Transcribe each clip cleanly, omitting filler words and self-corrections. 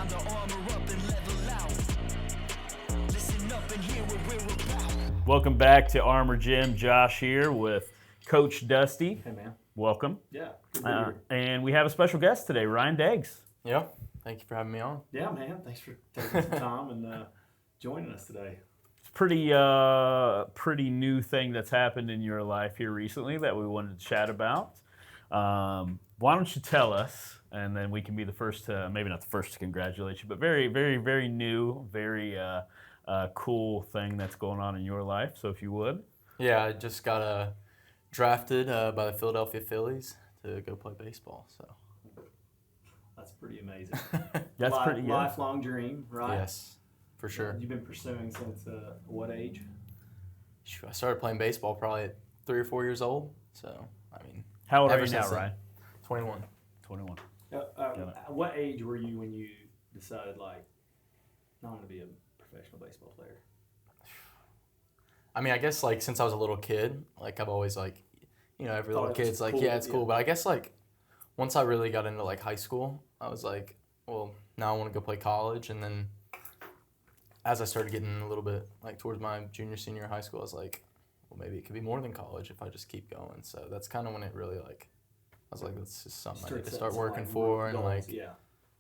time to armor up and level out. Listen up and hear what we're about. Welcome back to Armor Gym. Josh here with Coach Dusty. Hey, man. Welcome. Yeah, good to be here. And we have a special guest today, Ryan Degges. Yeah, thank you for having me on. Yeah, man. Thanks for taking some time and joining us today. It's pretty new thing that's happened in your life here recently that we wanted to chat about. Why don't you tell us, and then we can be the first to, maybe not the first to congratulate you, but very, very, very new, very cool thing that's going on in your life. So if you would. Yeah, I just got drafted by the Philadelphia Phillies to go play baseball. So That's pretty amazing. That's pretty good. Lifelong dream, right? yes, for sure. You've been pursuing since what age? I started playing baseball probably at 3 or 4 years old. So I mean, How old are ever you now, since then. Ryan? 21. 21. What age were you when you decided, like, I want to be a professional baseball player? I mean, I guess like since I was a little kid, like I've always like, every Thought little it was kid's like, cool, yeah, it's yeah. cool. But I guess like once I really got into like high school, I was like, well, now I want to go play college. And then as I started getting a little bit like towards my junior, senior year of high school, I was like, well, maybe it could be more than college if I just keep going. So that's kind of when it really like, I was like, that's just something I need to start working for and like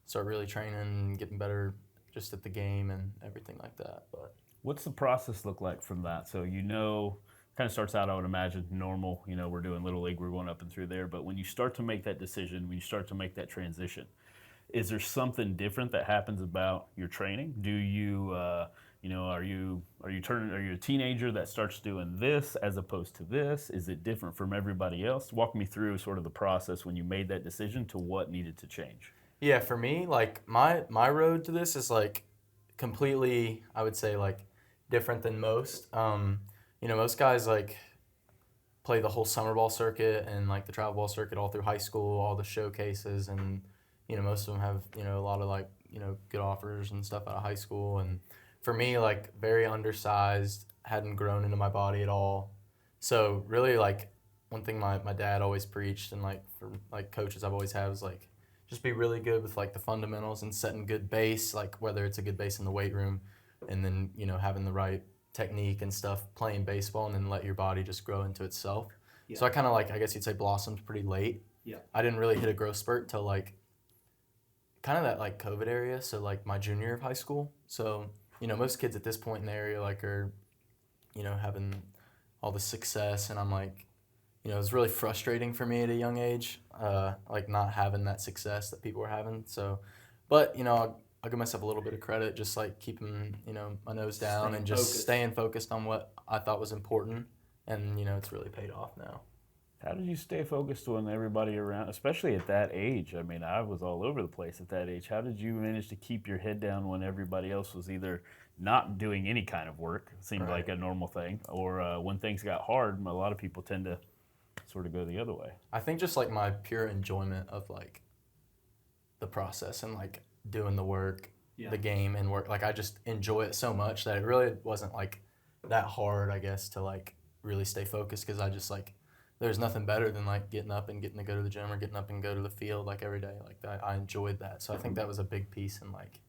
start really training and getting better just at the game and everything like that. But What's the process look like from that? So kind of starts out, I would imagine, normal. We're doing Little League, we're going up and through there. But when you start to make that decision, when you start to make that transition, is there something different that happens about your training? Do you, are you a teenager that starts doing this as opposed to this? Is it different from everybody else? Walk me through sort of the process when you made that decision to what needed to change. yeah, for me, like my road to this is like completely, I would say, like different than most. Most guys like play the whole summer ball circuit and like the travel ball circuit all through high school, all the showcases, and most of them have a lot of like good offers and stuff out of high school. And for me, like very undersized, hadn't grown into my body at all. So really, like one thing my dad always preached, and like for like coaches I've always had, was like just be really good with like the fundamentals and setting good base, like whether it's a good base in the weight room, and then having the right technique and stuff playing baseball, and then let your body just grow into itself. Yeah. So I kind of like, I guess you'd say, blossomed pretty late. Yeah. I didn't really hit a growth spurt until like kind of that like COVID area, so like my junior year of high school. So most kids at this point in the area like are having all the success, and I'm like, it was really frustrating for me at a young age, like not having that success that people were having. So, but I'll give myself a little bit of credit, just like keeping my nose down and just staying focused on what I thought was important, and it's really paid off now. How did you stay focused when everybody around, especially at that age? I mean, I was all over the place at that age. How did you manage to keep your head down when everybody else was either not doing any kind of work, it seemed like a normal thing, or when things got hard, a lot of people tend to sort of go the other way? I think just like my pure enjoyment of like the process and like doing the work, the game and work. Like I just enjoy it so much that it really wasn't like that hard, I guess, to like really stay focused, because I just like, there's nothing better than like getting up and getting to go to the gym or getting up and go to the field like every day. Like that, I enjoyed that. So I think that was a big piece in like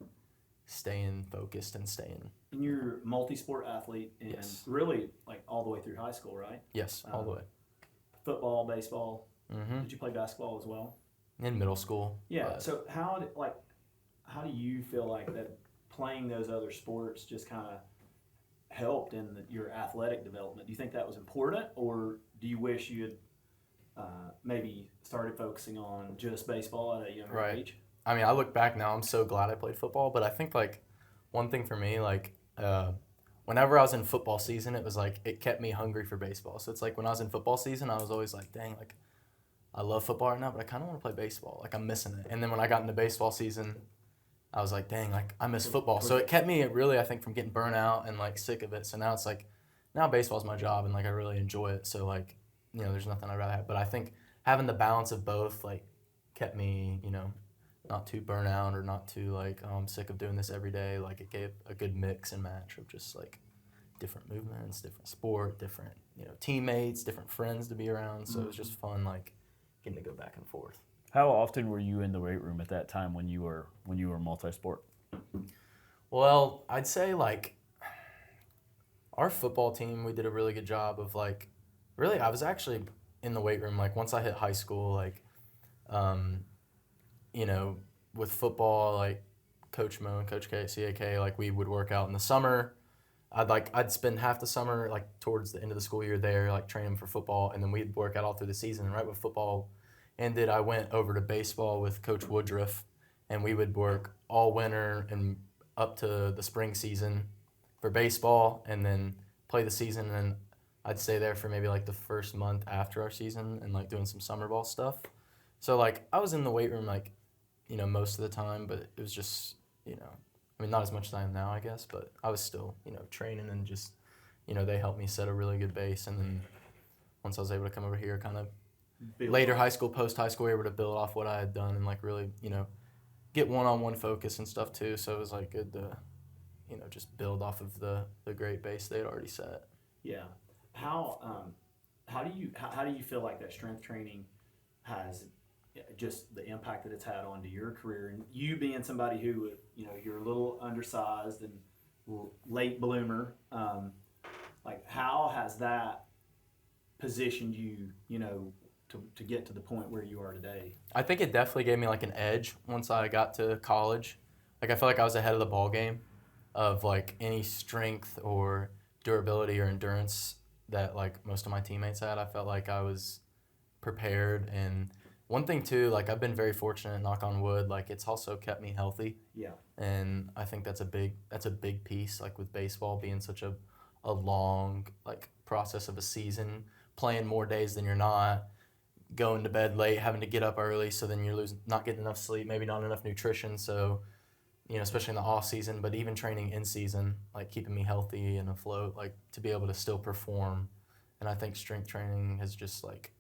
staying focused and staying. And you're a multi-sport athlete, and Yes. really like all the way through high school, right? Yes, all the way. Football, baseball. Mm-hmm. Did you play basketball as well? In middle school. Yeah. but- So how do you feel like that playing those other sports just kind of helped in your athletic development? Do you think that was important, or do you wish you had maybe started focusing on just baseball at a younger age? I mean, I look back now, I'm so glad I played football, but I think like one thing for me, like whenever I was in football season, it was like it kept me hungry for baseball. So it's like when I was in football season, I was always like, dang, like I love football right now, but I kind of want to play baseball. Like I'm missing it. And then when I got into baseball season, I was like, dang, like I miss football. So it kept me really, I think, from getting burnt out and like sick of it. So now it's like, now baseball's my job and like I really enjoy it. So like, there's nothing I'd rather have. But I think having the balance of both like kept me, not too burnt out or not too like, oh, I'm sick of doing this every day. Like it gave a good mix and match of just like different movements, different sport, different, teammates, different friends to be around. So it was just fun, like getting to go back and forth. How often were you in the weight room at that time when you were multi-sport? Well, I'd say like our football team, we did a really good job of like, really, I was actually in the weight room like once I hit high school, like, um, you know, with football, like Coach Mo and Coach CAK, like we would work out in the summer. I'd spend half the summer like towards the end of the school year there, like training for football, and then we'd work out all through the season. And right when football ended, I went over to baseball with Coach Woodruff, and we would work all winter and up to the spring season for baseball, and then play the season. And I'd stay there for maybe like the first month after our season, and like doing some summer ball stuff. So like I was in the weight room like, most of the time, but it was just, I mean, not as much as I am now, I guess, but I was still, training and just, they helped me set a really good base. And then once I was able to come over here, kind of later high school, post high school, able to build off what I had done and like really, get one-on-one focus and stuff too. So it was like good to, just build off of the great base they had already set. Yeah. How do you feel like that strength training has just the impact that it's had onto your career, and you being somebody who, you're a little undersized and late bloomer, like how has that positioned you, to get to the point where you are today? I think it definitely gave me like an edge once I got to college. Like I felt like I was ahead of the ball game of like any strength or durability or endurance that like most of my teammates had. I felt like I was prepared. And one thing too, like I've been very fortunate, knock on wood, like it's also kept me healthy. Yeah. And I think that's a big piece, like with baseball being such a long like process of a season, playing more days than you're not, going to bed late, having to get up early, so then you're not getting enough sleep, maybe not enough nutrition. So, especially in the off season, but even training in season, like keeping me healthy and afloat, like to be able to still perform. And I think strength training has just like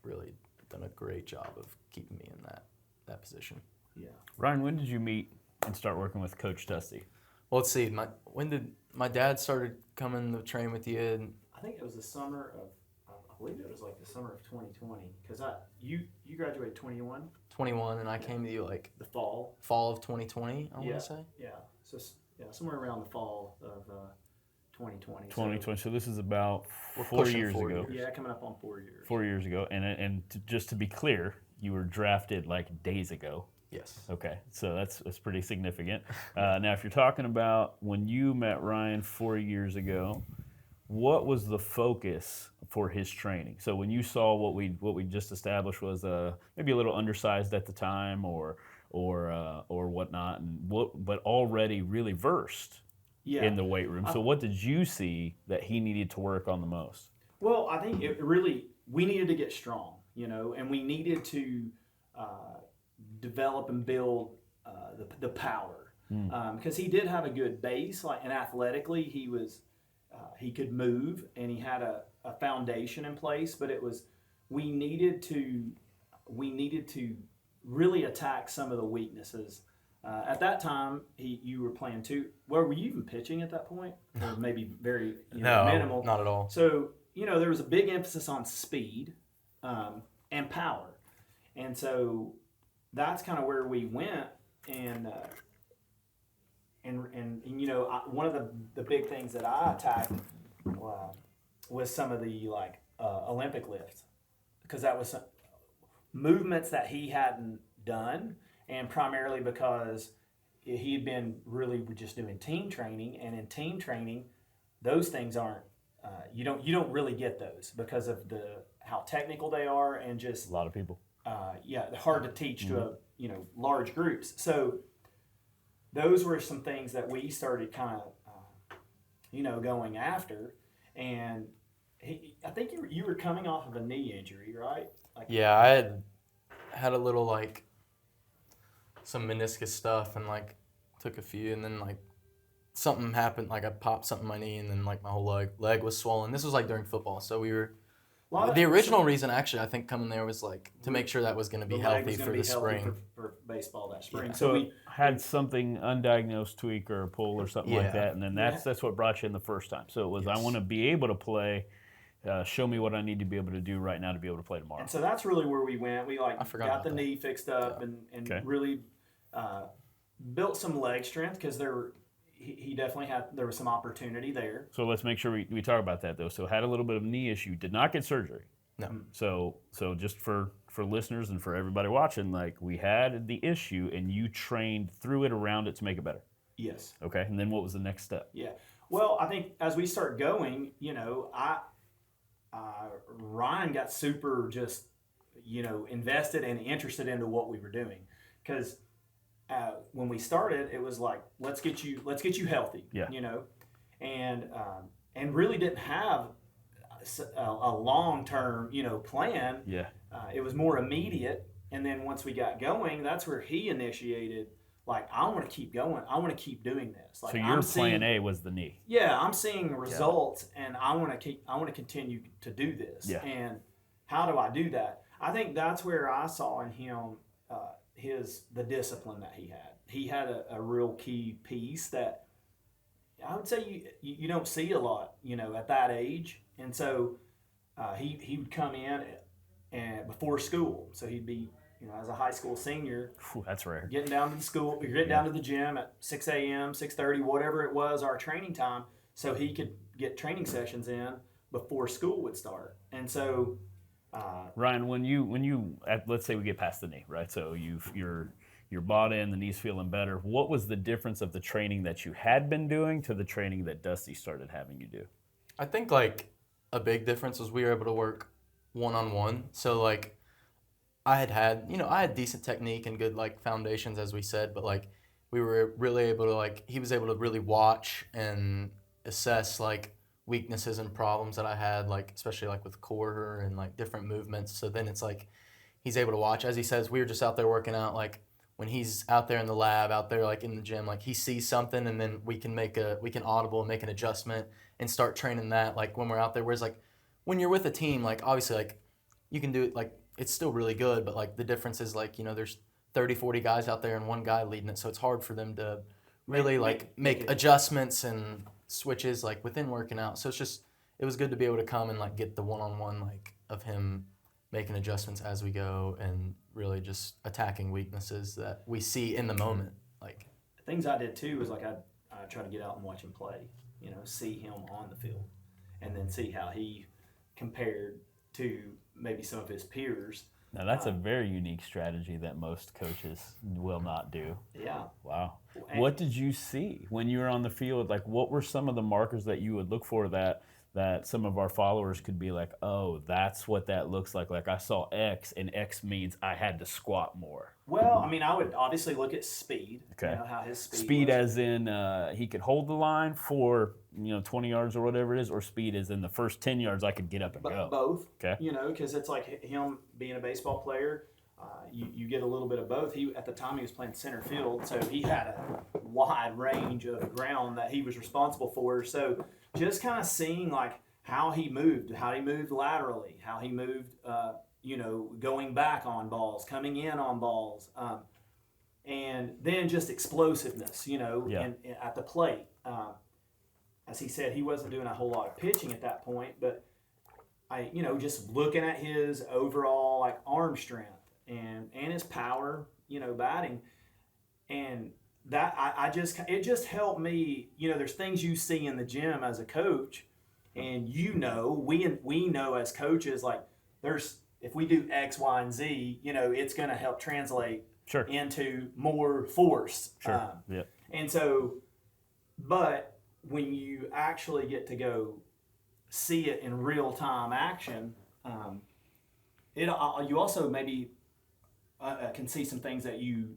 really done a great job of keeping me in that position. Yeah. Ryan, when did you meet and start working with Coach Dusty? Well, let's see. When did my dad started coming to train with you? And I think it was the summer of, I believe it was like the summer of 2020, because you graduated 21. 21, and I came to you like The fall. fall of 2020, I want to say. Yeah. So somewhere around the fall of 2020. 2020. So this is about We're 4 pushing years 4 ago. years. Yeah, coming up on 4 years. 4 years ago, and just to be clear, you were drafted like days ago. Yes. Okay, so that's pretty significant. Now, if you're talking about when you met Ryan 4 years ago, what was the focus for his training? So when you saw what we just established was maybe a little undersized at the time, or whatnot, but already really versed in the weight room. So what did you see that he needed to work on the most? Well, I think we needed to get strong, and we needed to develop and build the power, because he did have a good base, and athletically he could move and he had a foundation in place, but we needed to really attack some of the weaknesses. At that time, you were playing too. Were you even pitching at that point? Or maybe very minimal? Not at all. So, there was a big emphasis on speed and power. And so that's kind of where we went. And one of the big things that I attacked was some of the Olympic lifts, because that was some movements that he hadn't done, and primarily because he had been really just doing team training, and in team training, those things aren't you don't really get those because of how technical they are, and just A lot of people. hard to teach to large groups. So those were some things that we started kind of going after. And I think you were coming off of a knee injury, right? Yeah, I had a little some meniscus stuff, and took a few, and then something happened, I popped something in my knee, and then my whole leg was swollen. This was during football, so we were. The original reason, actually, I think coming there was to make sure that was going to be healthy for the spring. For baseball that spring. Yeah. So we had something undiagnosed tweak or a pull or something like that, and then that's what brought you in the first time. So it was, Yes. I want to be able to play. show me what I need to be able to do right now to be able to play tomorrow. And so that's really where we went. We I forgot got about the that. knee fixed up and Okay. really built some leg strength because he definitely there was some opportunity there. So let's make sure we talk about that though. So had a little bit of knee issue, did not get surgery. No. So just for listeners and for everybody watching, like we had the issue and you trained through it, around it to make it better. Yes. Okay. And then what was the next step? Yeah. Well, I think as we start going, Ryan got super just, invested and interested into what we were doing, because when we started, it was like, let's get you healthy, Yeah. And really didn't have a long-term, plan. Yeah. It was more immediate. And then once we got going, that's where he initiated, like, I want to keep going. I want to keep doing this. Like, So your plan A was the knee. Yeah, I'm seeing results, and I want to continue to do this. Yeah. And how do I do that? I think that's where I saw in him the discipline that he had. He had a real key piece that I would say you don't see a lot, at that age. And so he would come in and before school, so he'd be, as a high school senior, Whew, that's rare. getting down to the school, getting down to the gym at 6 a.m., 6:30, whatever it was, our training time, so he could get training sessions in before school would start. And so, Ryan, when you let's say we get past the knee, right? So you're bought in, the knee's feeling better. What was the difference of the training that you had been doing to the training that Dusty started having you do? I think like a big difference was we were able to work one-on-one. So like I had decent technique and good like foundations, as we said, but like we were really able to he was able to really watch and assess like weaknesses and problems that I had, like especially like with core and like different movements. So then it's like he's able to watch. As he says, we were just out there working out, like when he's out there in the lab, out there like in the gym, like he sees something and then we can audible and make an adjustment and start training that like when we're out there. Whereas like when you're with a team, like obviously like you can do it, like it's still really good, but like the difference is like, there's 30, 40 guys out there and one guy leading it. So it's hard for them to really make adjustments and switches like within working out. So it was good to be able to come and like get the one-on-one like of him making adjustments as we go and really just attacking weaknesses that we see in the moment. Like things I did too was like I try to get out and watch him play, see him on the field, and then see how he compared to maybe some of his peers. Now that's a very unique strategy that most coaches will not do. Yeah. Wow. And what did you see when you were on the field? Like, what were some of the markers that you would look for that some of our followers could be like, oh, that's what that looks like. Like I saw X, and X means I had to squat more. Well, I mean, I would obviously look at speed. Okay. How his Speed was. as in he could hold the line for 20 yards or whatever it is, or speed as in the first 10 yards I could get up and go. Both. Okay. Because it's like him being a baseball player. You get a little bit of both. At the time he was playing center field, so he had a wide range of ground that he was responsible for. So just kind of seeing like how he moved laterally, how he moved, going back on balls, coming in on balls, and then just explosiveness, and at the plate. As he said, he wasn't doing a whole lot of pitching at that point, but just looking at his overall like arm strength and his power, batting, and that it just helped me. There's things you see in the gym as a coach, and we know as coaches, like if we do X, Y, and Z, it's going to help translate into more force. Sure. Yeah. And so, but when you actually get to go see it in real time action, you also maybe can see some things that you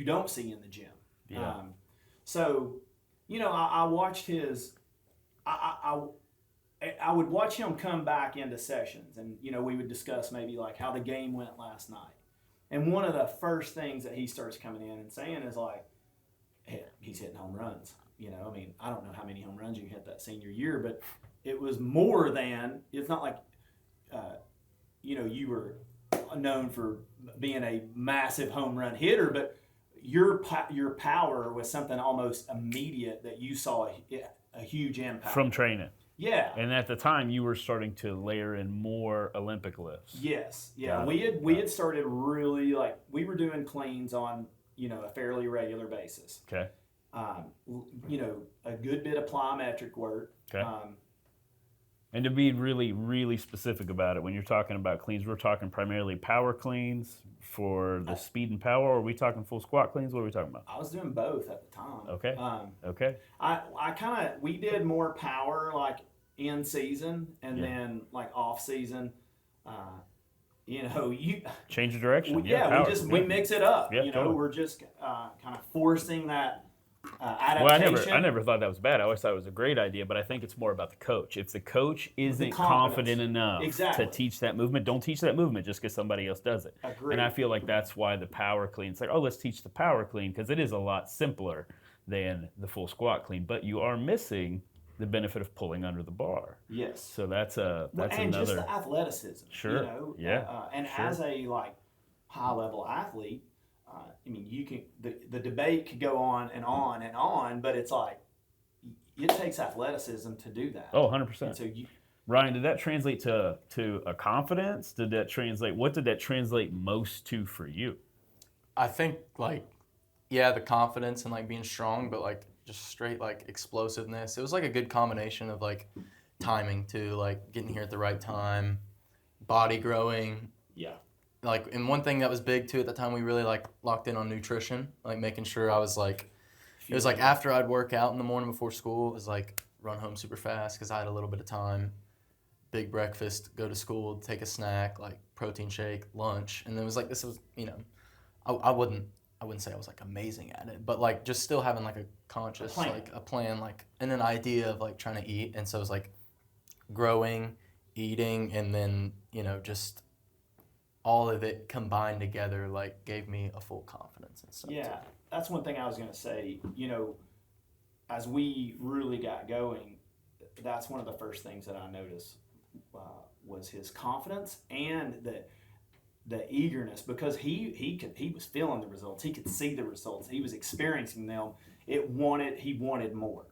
don't see in the gym. Yeah. I watched his. I would watch him come back into sessions, and we would discuss maybe like how the game went last night. And one of the first things that he starts coming in and saying is like, hey, he's hitting home runs. I don't know how many home runs you hit that senior year, but it was more than. It's not like, you were known for being a massive home run hitter, but your power was something almost immediate that you saw a huge impact From training. Yeah. And at the time, you were starting to layer in more Olympic lifts. Yes. Yeah. Got We had started really like we were doing cleans on a fairly regular basis. Okay. A good bit of plyometric work. Okay. And to be really, really specific about it, when you're talking about cleans, we're talking primarily power cleans for the speed and power, or are we talking full squat cleans? What are we talking about? I was doing both at the time. Okay. Okay. We did more power like in season and then like off season. You change the direction. We mix it up. Yeah, totally. We're just kind of forcing that Well, adaptation. I never thought that was bad. I always thought it was a great idea, but I think it's more about the coach. If the coach isn't confident enough to teach that movement, don't teach that movement just because somebody else does it. Agreed. And I feel like that's why the power clean, it's like, oh, let's teach the power clean because it is a lot simpler than the full squat clean, but you are missing the benefit of pulling under the bar. Yes. So that's and another. Just the athleticism. Sure. As a like high level athlete, you can the debate could go on and on and on, but it's like it takes athleticism to do that. Oh, 100%. And so Ryan, did that translate to a confidence? What did that translate most to for you? I think the confidence and being strong, but just straight explosiveness. It was a good combination of timing too, getting here at the right time, body growing. Yeah. And one thing that was big too at the time, we really locked in on nutrition, making sure I was it was after I'd work out in the morning before school, it was run home super fast because I had a little bit of time, big breakfast, go to school, take a snack, protein shake, lunch, and it was this was I wouldn't say I was amazing at it, but just still having a conscious a plan and an idea of trying to eat, and so it was growing, eating, and then just all of it combined together gave me a full confidence and stuff. Yeah, that's one thing I was going to say. As we really got going, that's one of the first things that I noticed was his confidence and the eagerness, because he was feeling the results. He could see the results. He was experiencing them. He wanted more.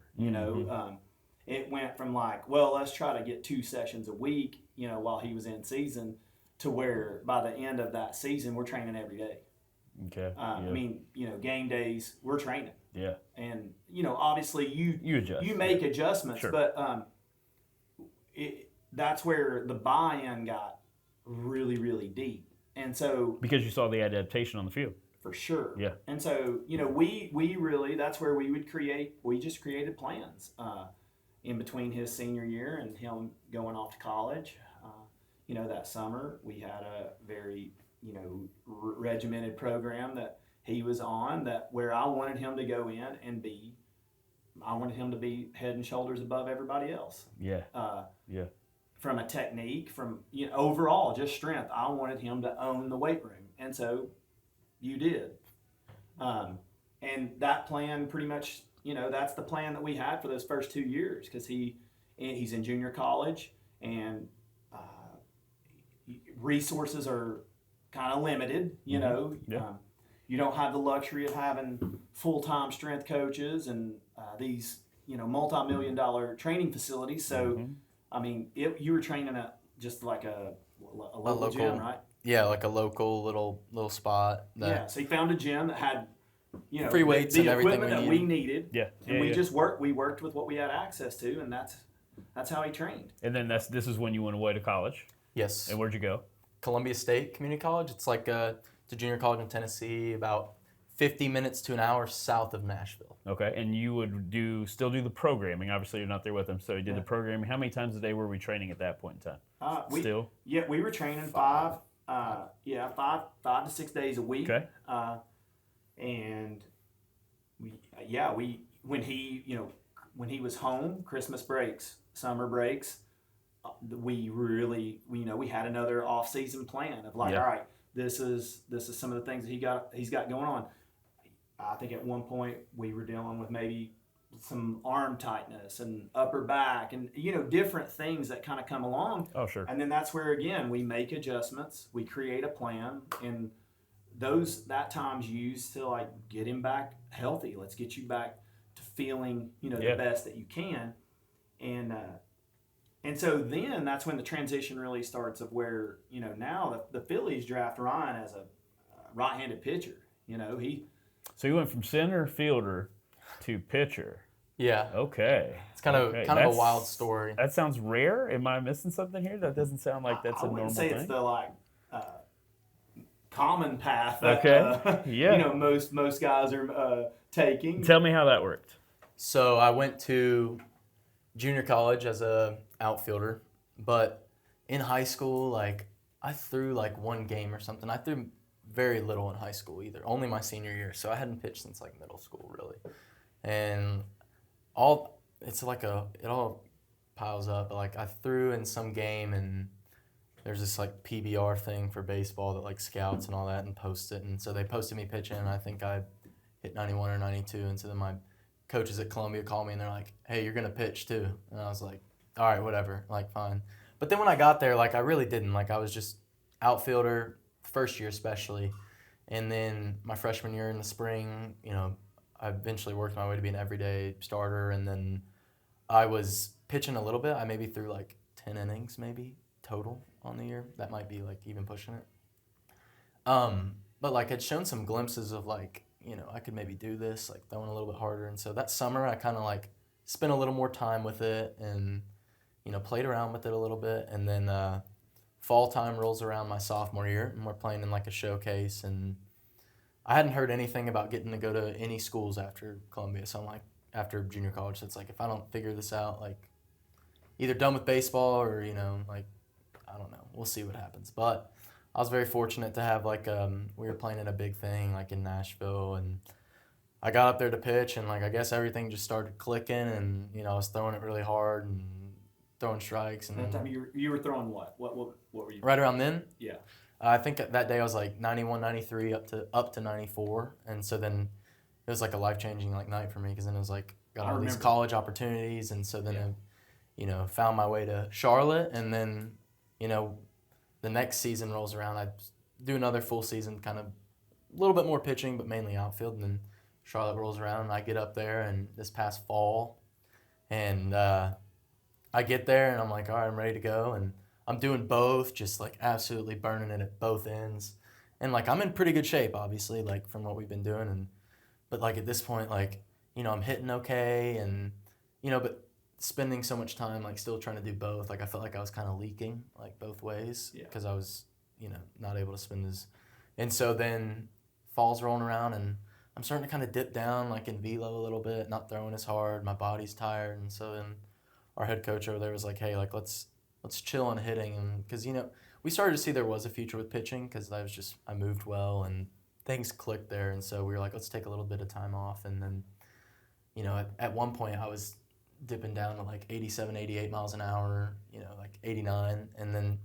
It went from let's try to get 2 sessions a week, while he was in season, to where by the end of that season we're training every day. Okay. Game days we're training. Yeah. And obviously you adjust. You make adjustments, sure. But that's where the buy-in got really, really deep. And so because you saw the adaptation on the field. For sure. Yeah. And so we really, that's where we just created plans in between his senior year and him going off to college. That summer we had a very regimented program that he was on, where I wanted him to go in and I wanted him to be head and shoulders above everybody else. Yeah. From a technique, from overall just strength, I wanted him to own the weight room, and so you did. And that plan pretty much, that's the plan that we had for those first 2 years, because he's in junior college and resources are kind of limited. You don't have the luxury of having full-time strength coaches and these multi-million-dollar training facilities. So you were training at just a local gym, right? Yeah, a local little spot. So he found a gym that had free weights the and everything equipment that we needed. Yeah. And we worked with what we had access to, and that's how he trained. And then this is when you went away to college. Yes. And where'd you go? Columbia State Community College. It's it's a junior college in Tennessee, about 50 minutes to an hour south of Nashville. Okay, and you would still do the programming. Obviously, you're not there with them, so you did the programming. How many times a day were we training at that point in time? We were training five to 6 days a week. Okay. And when he was home, Christmas breaks, summer breaks, we had another off-season plan of all right, this is some of the things that he's got going on. I think at one point we were dealing with maybe some arm tightness and upper back and different things that kind of come along. Oh, sure. And then that's where again we make adjustments, we create a plan, and that time's used to get him back healthy. Let's get you back to feeling the best that you can. And And so then that's when the transition really starts of where, now the Phillies draft Ryan as a right-handed pitcher. So you went from center fielder to pitcher. Yeah. Okay. It's kind of a wild story. That sounds rare. Am I missing something here? That doesn't sound like that's I a normal wouldn't say thing. it's the common path that most guys are taking. Tell me how that worked. So I went to junior college as a outfielder, but in high school, I threw one game or something. I threw very little in high school either, only my senior year. So I hadn't pitched since middle school really, and it all piles up. But I threw in some game, and there's this PBR thing for baseball that scouts and all that and post it, and so they posted me pitching, and I think I hit 91 or 92, and so then my coaches at Columbia called me and they're like, "Hey, you're gonna pitch too," and I was like, "All right, whatever, fine." But then when I got there, I really didn't. I was just outfielder first year especially, and then my freshman year in the spring, I eventually worked my way to be an everyday starter, and then I was pitching a little bit. I maybe threw 10 innings maybe total on the year. That might be even pushing it. But I'd shown some glimpses of I could maybe do this, throwing a little bit harder. And so that summer I kind of spent a little more time with it and, played around with it a little bit. And then fall time rolls around my sophomore year and we're playing in a showcase. And I hadn't heard anything about getting to go to any schools after Columbia. So I'm after junior college, so it's if I don't figure this out, either done with baseball or, I don't know. We'll see what happens. But I was very fortunate to have we were playing in a big thing in Nashville, and I got up there to pitch, and I guess everything just started clicking, and I was throwing it really hard and throwing strikes. And that time you were throwing what? What were you? Right around then? Yeah. I think that day I was 91, 93 up to 94, and so then it was a life-changing night for me because then it was got all these college opportunities, and so then I found my way to Charlotte, and then the next season rolls around, I do another full season, kind of a little bit more pitching, but mainly outfield. And then Charlotte rolls around, and I get up there, and this past fall, and I get there, and I'm all right, I'm ready to go. And I'm doing both, just absolutely burning it at both ends. And I'm in pretty good shape, obviously, from what we've been doing. But at this point, I'm hitting okay, and, but spending so much time still trying to do both, I felt I was kind of leaking both ways because I was not able to spend as, and so then fall's rolling around and I'm starting to kind of dip down in velo a little bit, not throwing as hard, my body's tired, and so then our head coach over there was hey, let's chill on hitting, and because we started to see there was a future with pitching because I moved well and things clicked there, and so we were let's take a little bit of time off. And then at one point I was dipping down to 87, 88 miles an hour, 89. And then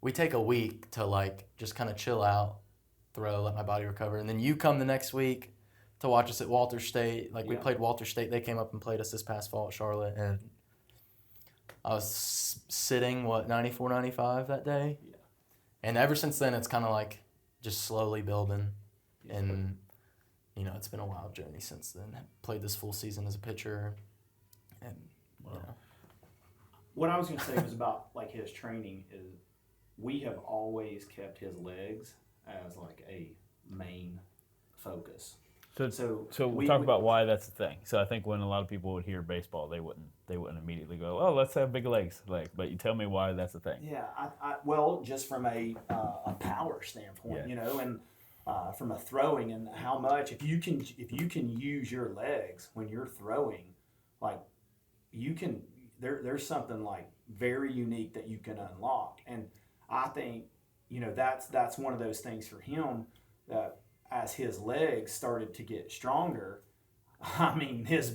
we take a week to just kind of chill out, throw, let my body recover. And then you come the next week to watch us at Walter State. We played Walter State. They came up and played us this past fall at Charlotte. And I was sitting, 94, 95 that day? Yeah. And ever since then, it's kind of just slowly building. Yeah. And, it's been a wild journey since then. Played this full season as a pitcher. And, What I was going to say was about his training is we have always kept his legs as a main focus. So we'll talk about why that's the thing. So I think when a lot of people would hear baseball, they wouldn't immediately go, "Oh, let's have big legs." But you tell me why that's the thing. Yeah, well, just from a power standpoint, and from a throwing and how much if you can use your legs when you're throwing, you can there's something very unique that you can unlock. And I think that's one of those things for him that as his legs started to get stronger, his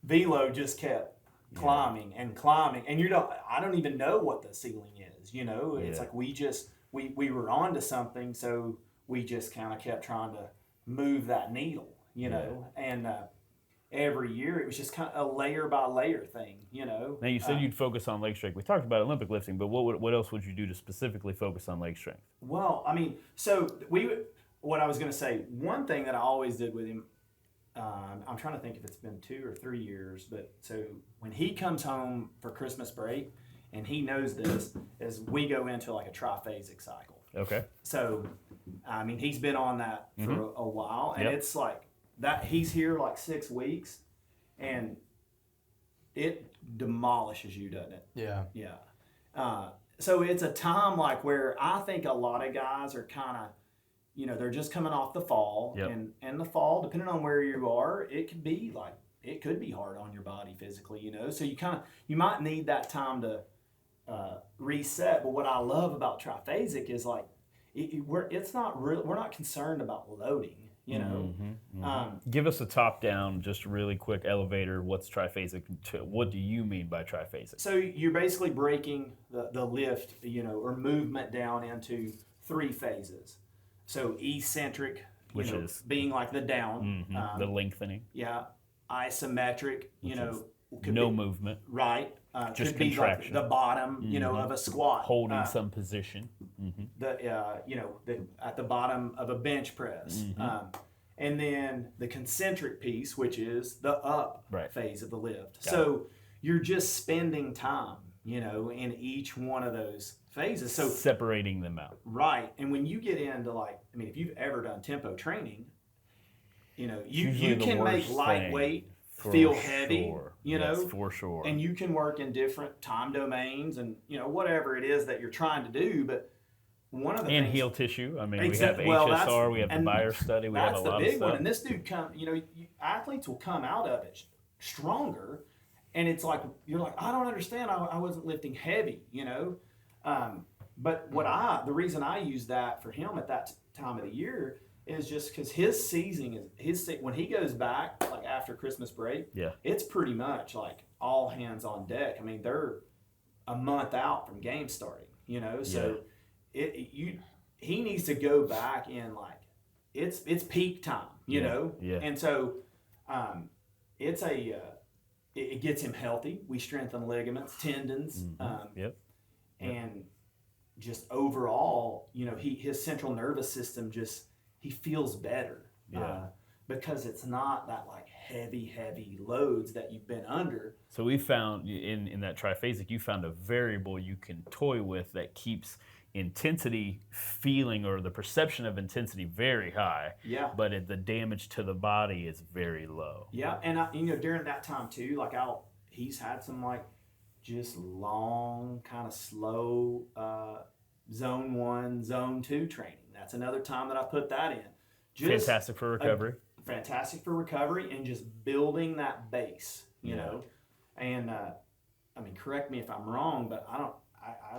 velo just kept climbing and climbing, and I don't even know what the ceiling is. It's we were onto something, so we just kind of kept trying to move that needle, and every year it was just kind of a layer by layer thing, Now you said you'd focus on leg strength. We talked about Olympic lifting, but what else would you do to specifically focus on leg strength? Well, what I was going to say, one thing that I always did with him, I'm trying to think if it's been 2 or 3 years, but so when he comes home for Christmas break and he knows this, is we go into like a triphasic cycle. Okay. So, I mean, he's been on that for a while, and Yep. it's like that. He's here like 6 weeks, and it demolishes you, doesn't it? Yeah. Yeah. So it's a time like where I think a lot of guys are kind of, you know, they're just coming off the fall, Yep. and the fall, depending on where you are, it could be hard on your body physically, you know. So you might need that time to reset. But what I love about triphasic is like we're not concerned about loading, you know. Give us a top-down, just really quick elevator. What's triphasic? What do you mean by triphasic? So you're basically breaking the lift, you know, or movement down into 3 phases. So eccentric, Which you know, is being like the down, the lengthening. yeah, isometric, you know, could No be, movement. right, Just could be like contraction. the bottom, you know, of a squat, Holding some position. you know, at the bottom of a bench press, and then the concentric piece, which is the up Right. phase of the lift. Got So you're just spending time, you know, in each one of those phases. So Separating them out. right, and when you get into like, I mean, if you've ever done tempo training, you know, Usually you the can make worst lightweight For feel heavy, sure. you Yes, know, for sure. and you can work in different time domains and, you know, whatever it is that you're trying to do. But one of the and things, heel tissue. I mean, Exact- we have well, HSR, that's- we have the and buyer study, we have a that's the lot of big stuff. one. And this dude you know, athletes will come out of it stronger, and it's like you're like, I don't understand. I wasn't lifting heavy, you know. But the reason I use that for him at that time of the year is just because his season when he goes back like after Christmas break, Yeah. it's pretty much like all hands on deck. I mean, they're a month out from game starting, you know. So he needs to go back in like it's peak time, you know. Yeah. And so it gets him healthy. We strengthen ligaments, tendons, Yep. and just overall, you know, his central nervous system he feels better. Yeah. Because it's not that like heavy loads that you've been under. So we found in that triphasic, you found a variable you can toy with that keeps intensity feeling or the perception of intensity very high. Yeah. But the damage to the body is very low. Yeah, and you know, during that time too, like he's had some like just long, kind of slow zone 1, zone 2 training. That's another time that I put that in. Just Fantastic for recovery. Fantastic for recovery and just building that base, you know. And I mean, correct me if I'm wrong, but I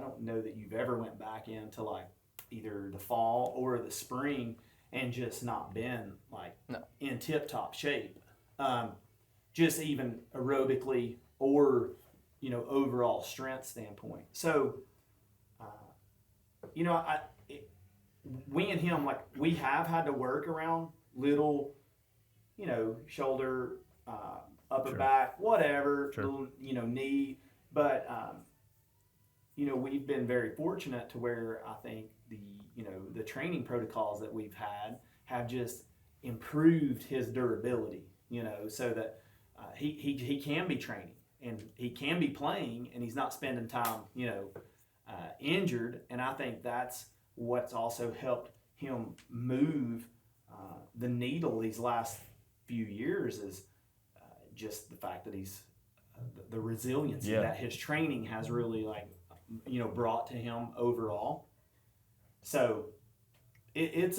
don't know that you've ever went back into like either the fall or the spring and just not been like in tip-top shape, just even aerobically or, you know, overall strength standpoint. So, you know, we and him, like, we have had to work around little, you know, shoulder, upper back, whatever, little, you know, knee. But, you know, we've been very fortunate to where I think the training protocols that we've had have just improved his durability, you know, so that he can be training and he can be playing and he's not spending time, you know, injured. And I think that's what's also helped him move the needle these last few years is just the fact that he's the resiliency that his training has really, like, you know, brought to him overall. So it's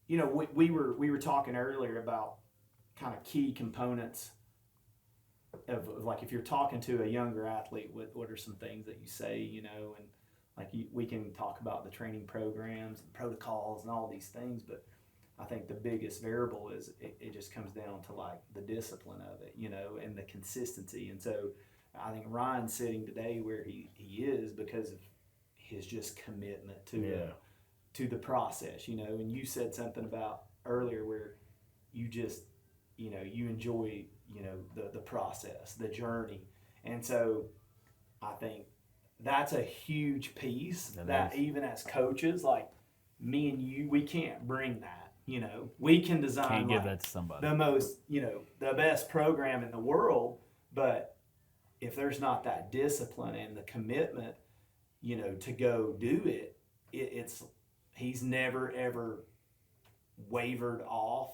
you know, we were talking earlier about kind of key components of like, if you're talking to a younger athlete, what are some things that you say, you know, and like we can talk about the training programs and protocols and all these things, but I think the biggest variable is it just comes down to like the discipline of it, you know, and the consistency. And so I think Ryan's sitting today where he is because of his just commitment to the process, you know. And you said something about earlier where you just, you know, you enjoy, you know, the process, the journey. And so I think that's a huge piece that even as coaches, like me and you, we can't bring that, you know. We can design Can't give like that to somebody. the most, you know, the best program in the world, but if there's not that discipline and the commitment, to go do it, he's never ever wavered off.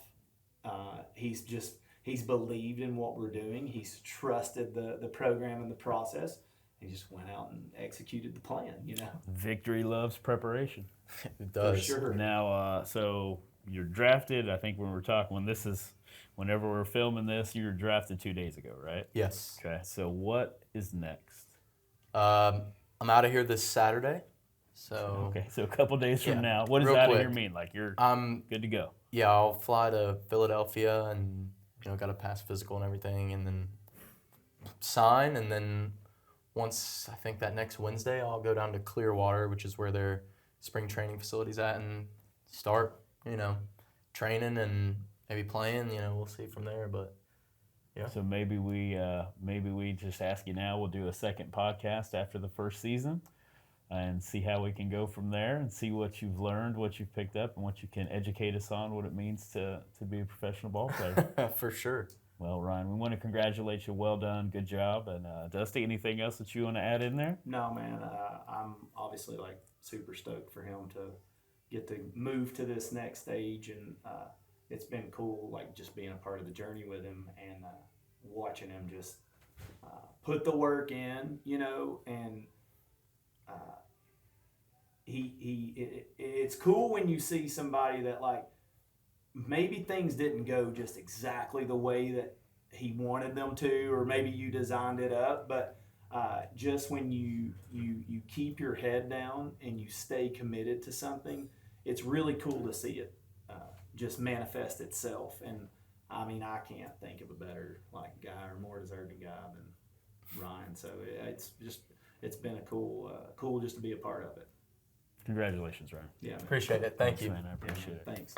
He's believed in what we're doing. He's trusted the program and the process. He just went out and executed the plan. Victory loves preparation. It does. For sure. Now, so you're drafted. I think whenever we're filming this, you were drafted 2 days ago, right? Yes. Okay. So what is next? I'm out of here this Saturday. So Okay. So a couple days from Yeah, now, what does real out of quick. here mean? Like you're I'm good to go. Yeah, I'll fly to Philadelphia and got to pass physical and everything, and then sign, and then once I think that next Wednesday I'll go down to Clearwater, which is where their spring training facility's at, and start training and maybe playing. We'll see from there, but yeah. So maybe we just ask you now. We'll do a second podcast after the first season, and see how we can go from there, and see what you've learned, what you've picked up, and what you can educate us on what it means to be a professional ball player. For sure. Well, Ryan, we want to congratulate you. Well done. Good job. And Dusty, anything else that you want to add in there? No, man. I'm obviously super stoked for him to get to move to this next stage, and it's been cool, just being a part of the journey with him and watching him just put the work in, and it's cool when you see somebody that maybe things didn't go just exactly the way that he wanted them to, or maybe you designed it up, but just when you keep your head down and you stay committed to something, it's really cool to see it just manifest itself. And I mean, I can't think of a better guy or more deserving guy than Ryan. So it's been a cool just to be a part of it. Congratulations, Ryan. Yeah, man. Appreciate it. Thank you. Man, I appreciate it. Thanks.